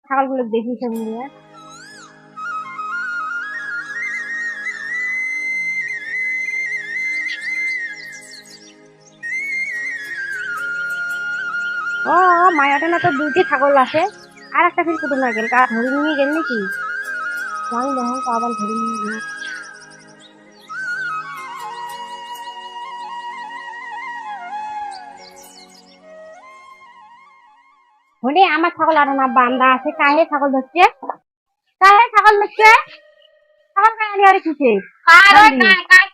ছাগলগুলো দেখি সব নিয়ে। ও মায়াটা না তো দুইটি ছাগল আছে, আর একটা ফির কুটুম না গেল, কার ধরে নিয়ে গেল নাকি জানি না, আবার ধরে নিয়ে গেল। হলে আমার ছাগল আর না বান্দা আছে, কাহে ছাগল ধরছে, কাহে ছাগল ধরছে, ছাগল কাহে নিয়ে রেখেছে,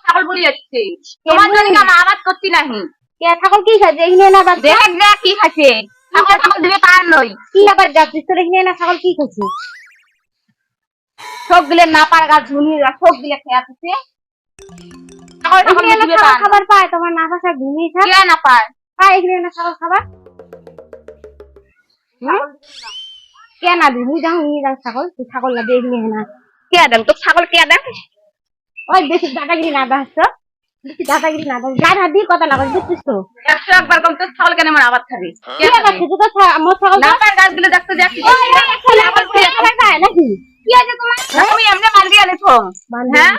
ছাগল বলি যাচ্ছে তোমার জন্য আমি আবাদ করছি নাহি। কে ছাগল কি খাচ্ছে এখানে না বাচ্চা, দেখ দেখ কি খাচ্ছে, ছাগল ছাগল দিবে পার নই। কি আবার যাচ্ছিস তোর এখানে না, ছাগল কি খাচ্ছে, সব দিলে না পার গাছ ঝুনি সব দিলে খেয়ে আসছে। ছাগল ছাগল দিবে পার খাবার পায় তোমার না পাশে ঘুমিয়ে থাক, কে না পায় পায় এখানে না ছাগল খাবার কে না দিবি, যাও নিয়ে যাও ছাগল, তুই ছাগল না দেখলি না, কে দেন তো ছাগল কে দেন। ওই বেশি দাদাগিরি না দাস তো, বেশি দাদাগিরি না দাস, গায়ে হাত দিয়ে কথা না বলিস বুঝছিস তো, 100 একবার কম তো ছাগল কেন আমার আবাদ খাবি কি আবার খেতে তো মোর ছাগল না পার গাছ গুলো দেখতে যাচ্ছি ছাগল খাবার পায় নাকি, কি আছে তোমার, তুমি এমনি মাল দিয়ে আনেছো হ্যাঁ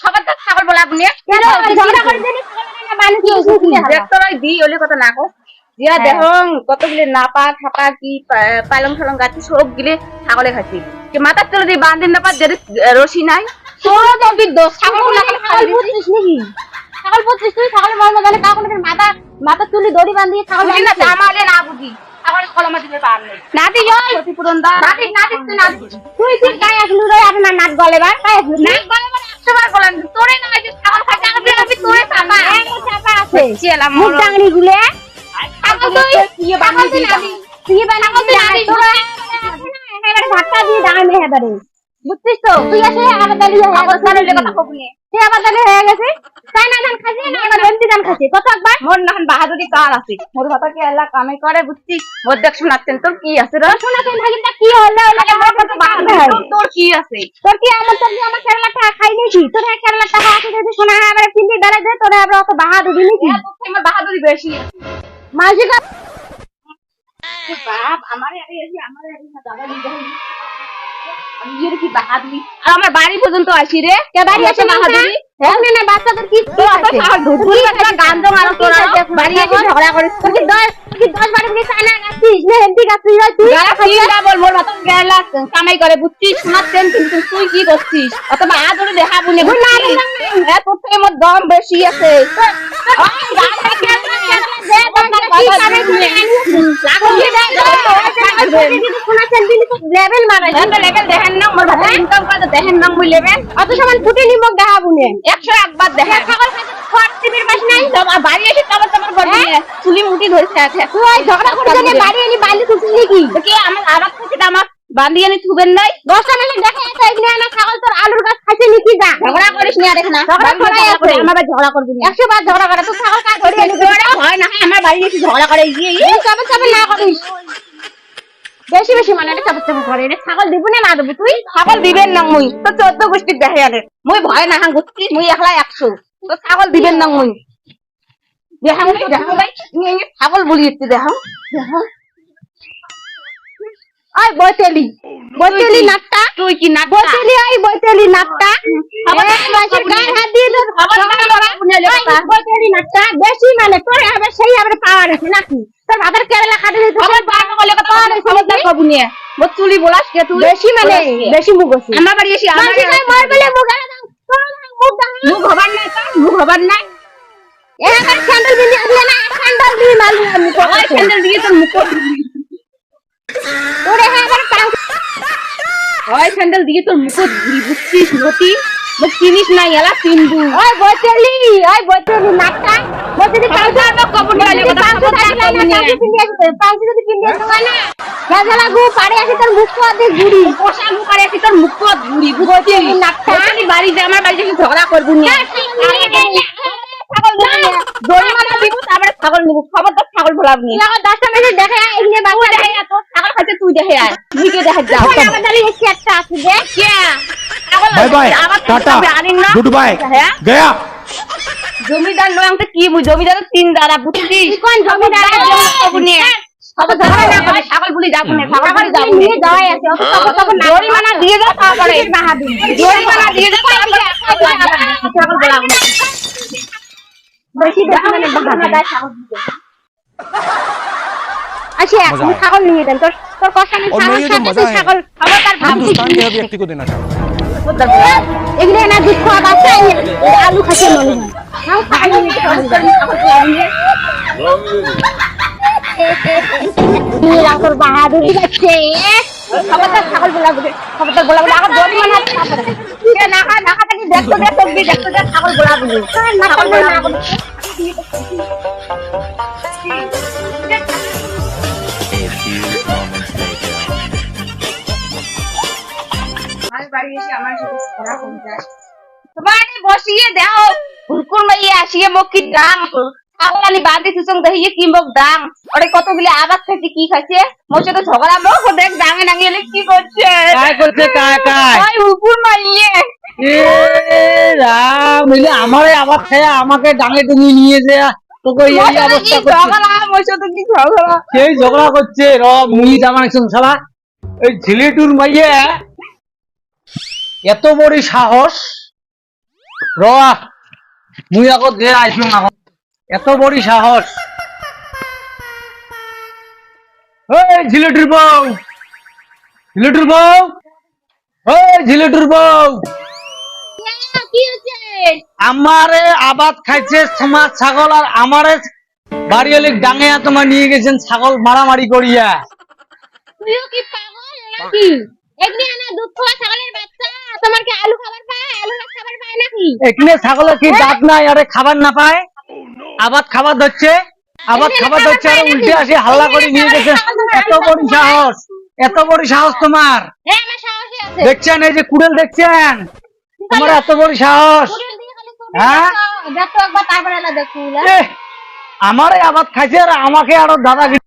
খবর তো ছাগল বলা আপনি কেন ঝগড়া করে দিলি ছাগল না বানি কি দেখতো ভাই দি ওলে কথা না কো দিয়া দেখো কতগুলি নাপা ছাপা কি পালং ফালং গাছি সব গিলে ছাগলে খাচ্ছি যে মাথার চলে দিয়ে বাঁধেন না পার যে রশি নাই তোর তো বিদ্যুৎ ছাগল বুঝছিস নাকি, ছাগল বুঝছিস তুই, ছাগল মর্ম জানে কাউকে মাথা মাথা চুলি দড়ি বাঁধিয়ে ছাগল না জামালে না বুঝি ছাগল কলমা দিলে পার নেই না দিই ওই ক্ষতিপূরণ দা না দিই তুই না দিস তুই তুই গায়ে আসলু রে আর না নাক গলেবার গায়ে আসলু নাক গলেবার 100 বার বলেন তোরে না যে ছাগল খাচ্ছে আমি তোরে চাপা চাপা আছে চেলা মুখ ডাংরি গুলে ছাগল তুই কি বানিয়ে দিলি তুই বানিয়ে তোর এবারে ভাতটা দিয়ে ডাঙে হেবারে বুঝছিস তো, তুই আসে আবার দালি হয়ে গেছে, ছাগলের কথা কবুনি তুই আবার দালি হয়ে গেছে, তাই না ধান খাসি না আবার এমনি ধান খাসি কত একবার মোর নাহান বাহাদুরি কার আছে মোর কথা কি আল্লাহ কামে করে বুঝছিস মোর দেখ শোনাচ্ছেন তোর কি আছে রে শোনাছেন ভাগিনটা কি হলো লাগে মোর কত বাহাদুর হয়, তোর কি আছে তোর কি আমার তোর কি আমার কেরালা টাকা খাই নাকি, তোর কেরালা টাকা আছে যদি শোনা হয় আবার পিন্ডি বেলা দে তোর আবার অত বাহাদুরি নাকি, আমার বাহাদুরি বেশি মাঝিকা বাপ আমার দাদা আমি কি বাহাদুরি আর আমার বাড়ি পর্যন্ত আসি রে কে বাড়ি আছে বাহাদুরি, হ্যাঁ না বাচ্চাদের কি আছে ঢুকুল গান তো মারো তোরা বাড়ি এসে ঝগড়া করিস তুই কি 10 বাড়ি নিয়ে চায়না গাছিস না এমপি গাছিস তুই গালা খাইয়া বল মোর মতন গেলা কামাই করে বুঝছিস শোনাচ্ছেন কিন্তু তুই কি করছিস অত বাহাদুরি দেখা বুনে হ্যাঁ তোর থেকে মোর দম বেশি আছে লেভেল মারাই লেভেল দেখেন না মোর ভাত ইনকাম করে দেখেন না মুই লেভেল অত সমান ফুটে নিমক দেখা বুনে 100 একবার দেখেন ছাগল খাতে খড় টিভির পাশ নাই বাড়ি এসে তারপর তোমার বলবি চুলি মুটি ধরেছে আছে তুই ঝগড়া করে জানে বাড়ি এলি বালি তুলছিস নাকি কি আমার আবাদ থেকে আমার বান্দি এনে থুবেন নাই 10টা মিলে দেখে এসে এখানে না ছাগল তোর আলুর গাছ খাইছে নাকি যা ঝগড়া করিস না দেখ না ঝগড়া করে আছে আমার ঝগড়া করবি না 100 বার ঝগড়া করে তুই ছাগল কা ধরে এনে হয় না আমার বাড়ি এসে ঝগড়া করে গিয়ে চাপে চাপে না করিস বেশি বেশি মানে এটা চাপে চাপে করে এটা ছাগল দিব না দেব তুই ছাগল দিবেন না মুই তো 14 গোষ্ঠীর দেখে আলে মুই ভয় না হাং গুচ্ছি মুই একলা 100 তো ছাগল দিবেন না মুই দেখাও ভাই ছাগল বলিয়েছি দেখাও ওই বইতেলি বইতেলি নাটটা তুই কি নাট বইতেলি ওই বইতেলি নাটটা মাছের গায়ে হাত দিয়ে তোর বইতেলি নাটটা বেশি মানে তোর আবার সেই আবার পাওয়ার আছে নাকি তোর ভাতের কেরালা খাতে দিতে আমার বাবা বলে কথা খবরদার কবু নিয়ে মোর চুলি বলাস কে তুই বেশি মানে বেশি মুখ আছে আমার বাড়ি এসে আমার মার বলে মুখ আলা দাও মুখ দাও মুখ হবার নাই মুখ হবার নাই এবার স্যান্ডেল বিন্দি আসলে না স্যান্ডেল দিয়ে মারলি আমি ওই স্যান্ডেল দিয়ে তোর মুখ ওরে হ্যাঁ আবার টাং ওই স্যান্ডেল দিয়ে তোর মুখ ঘুরি বুঝছিস নতি মুখ চিনিস না এলা পিন্দু ওই বইতেলি নাটটা বইতেলি কাউকে আমার কবর ডালে কথা পাঁচ যদি পিন্দি আসে হয় না গাজা লাগু পাড়ে আসে তোর মুখ আদে ঘুরি পোষা মুখ পারে আসি তোর মুখ ঘুরি বুঝছিস নাটটা তোর বাড়ি যে আমার বাড়ি এসে ঝগড়া করবি না ছাগল দড়ি মারা দিব তারপরে ছাগল নিব খবরদার ছাগল ভোলাবনি লাগা 10টা মেসে দেখে এখানে বাবা দেখে তোর ছাগল খাইতে তুই দেখে আয় তুইকে দেখে যাও আমার দালি এসে একটা আছে দেখ কে bye bye tata goodbye गया জমিদার নয় আমাকে কি বুঝ জমিদার তিন দাদা বুঝছিস কোন জমিদার কবু নিয়ে খবর ধরে না করে ছাগল বলি যাবো না ছাগল বলি যাবো নিয়ে যাওয়াই আছে অত কথা না জরিমানা দিয়ে দাও তারপরে জরিমানা দিয়ে দাও তারপরে ছাগল বলা বেশি মানে বাহানা দেয় ছাগল দিতে আচ্ছা এখন ছাগল নিয়ে দেন তোর তোর কথা নেই और मैं ये जो मजा है ছাগল খবরদার ভাবছি हिंदुस्तान के हर व्यक्ति को देना चाहता हूँ এগুলো না দুধ খাওয়া বাচ্চা আলু খাচ্ছে মনে হয় নাও ছাগল নিয়ে তোর বাহাদুরি যাচ্ছে খবরদার ছাগল বলা বলে খবরদার বলা বলে আগে জরিমানা কে না খা না খাতে কি দেখতে দে সবজি দেখতে দে ছাগল বলা বলে ছাগল বলা বলে আজ বাড়ি এসে আমার সাথে করা কমে যায় তোমার বসিয়ে দাও ভুরকুর মাইয়া আসিয়ে মকি ডাং ছাগলানি বাঁধি সুসং দহিয়ে কি মক ডাং ওরে কতগুলি আবাদ খাইছে কি খাইছে মোর সাথে ঝগড়া মক দেখ ডাঙে ডাঙে কি করছে काय करते काय काय ওই ভুরকুর মাইয়ে এ রাম মিলে আমারে আবার খায়া আমাকে ডাঙে টুঙি নিয়ে যে তোকে এই মোর সাথে অবস্থা কি করছে ঝগড়া মোর সাথে কি ঝগড়া সেই ঝগড়া করছে র মুই জামান একজন শালা এই ঝিলিটুর মাইয়া এত বড় সাহস র মুই আগত দে আইছিলাম আগত এত বড় সাহস এই ঝিলিটুর বউ ঝিলিটুর বউ এই ঝিলিটুর বউ কি হচ্ছে আমারে আবাদ খাইছে তোমার ছাগল আর আমারে বাড়িওয়ালি ডাঙে তোমার নিয়ে গেছেন ছাগল মারামারি করিয়া তুইও কি পাগল নাকি এগুলি না দুধ খাওয়া ছাগলের বাচ্চা তোমার কি আলু খাবার পায় আলু খাবার পায় নাকি এখানে ছাগলের কি দাঁত নাই আরে খাবার না পায় আবাদ খাবার ধরছে আবাদ খাবার ধরছে আর উল্টে আসে হাল্লা করে নিয়ে গেছে এত বড় সাহস এত বড় সাহস তোমার হ্যাঁ আমার সাহসী আছে দেখছেন এই যে কুড়েল দেখছেন তোমার এত বড় সাহস কুড়িল দিয়ে খালি তুমি হ্যাঁ? দেখো একবার তারপরে না দেখো আমারে আবাদ খাইছে আর আমাকে আরো দাদাগিরি